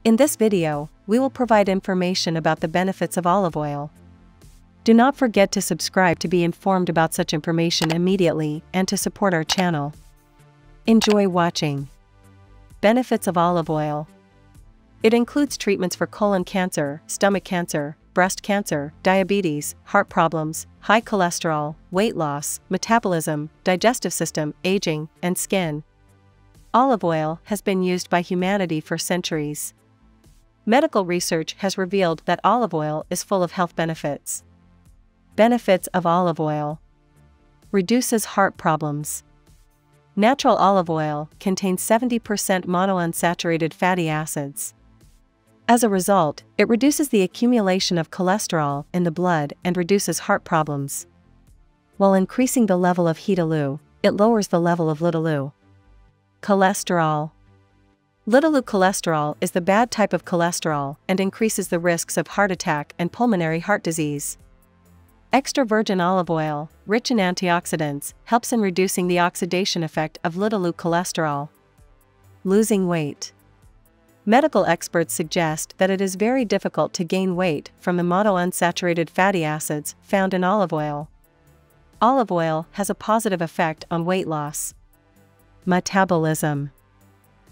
In this video, we will provide information about the benefits of olive oil. Do not forget to subscribe to be informed about such information immediately and to support our channel. Enjoy watching. Benefits of olive oil. It includes treatments for colon cancer, stomach cancer, breast cancer, diabetes, heart problems, high cholesterol, weight loss, metabolism, digestive system, aging, and skin. Olive oil has been used by humanity for centuries. Medical research has revealed that olive oil is full of health benefits. Benefits of olive oil. Reduces heart problems. Natural olive oil contains 70% monounsaturated fatty acids. As a result, it reduces the accumulation of cholesterol in the blood and reduces heart problems. While increasing the level of HeLa, it lowers the level of Lp(a). Cholesterol. Lp(a) cholesterol is the bad type of cholesterol and increases the risks of heart attack and pulmonary heart disease. Extra virgin olive oil, rich in antioxidants, helps in reducing the oxidation effect of Lp(a) cholesterol. Losing weight. Medical experts suggest that it is very difficult to gain weight from the monounsaturated fatty acids found in olive oil. Olive oil has a positive effect on weight loss. Metabolism.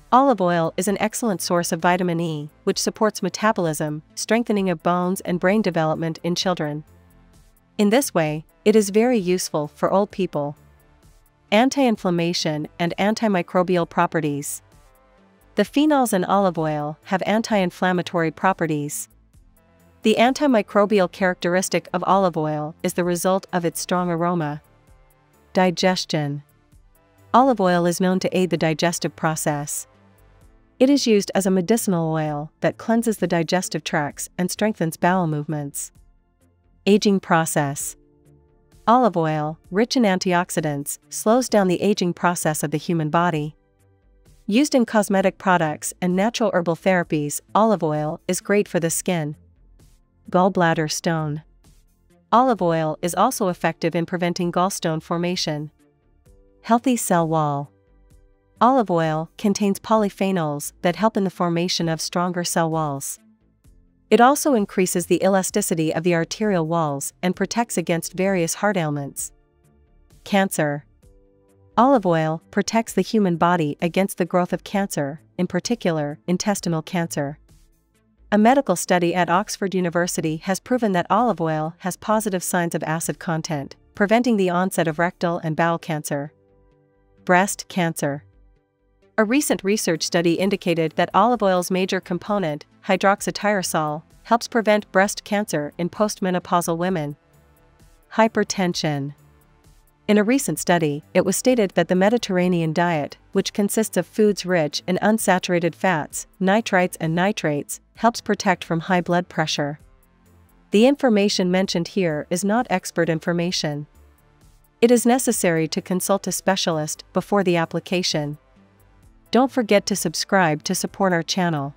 Olive oil is an excellent source of vitamin E, which supports metabolism, strengthening of bones and brain development in children. In this way, it is very useful for old people. Anti-inflammation and antimicrobial properties. The phenols in olive oil have anti-inflammatory properties. The antimicrobial characteristic of olive oil is the result of its strong aroma. Digestion. Olive oil is known to aid the digestive process. It is used as a medicinal oil that cleanses the digestive tracts and strengthens bowel movements. Aging process. Olive oil, rich in antioxidants, slows down the aging process of the human body. Used in cosmetic products and natural herbal therapies, olive oil is great for the skin. Gallbladder stone. Olive oil is also effective in preventing gallstone formation. Healthy cell wall. Olive oil contains polyphenols that help in the formation of stronger cell walls. It also increases the elasticity of the arterial walls and protects against various heart ailments. Cancer. Olive oil protects the human body against the growth of cancer, in particular, intestinal cancer. A medical study at Oxford University has proven that olive oil has positive signs of acid content, preventing the onset of rectal and bowel cancer. Breast cancer. A recent research study indicated that olive oil's major component, hydroxytyrosol, helps prevent breast cancer in postmenopausal women. Hypertension. In a recent study, it was stated that the Mediterranean diet, which consists of foods rich in unsaturated fats, nitrites and nitrates, helps protect from high blood pressure. The information mentioned here is not expert information. It is necessary to consult a specialist before the application. Don't forget to subscribe to support our channel.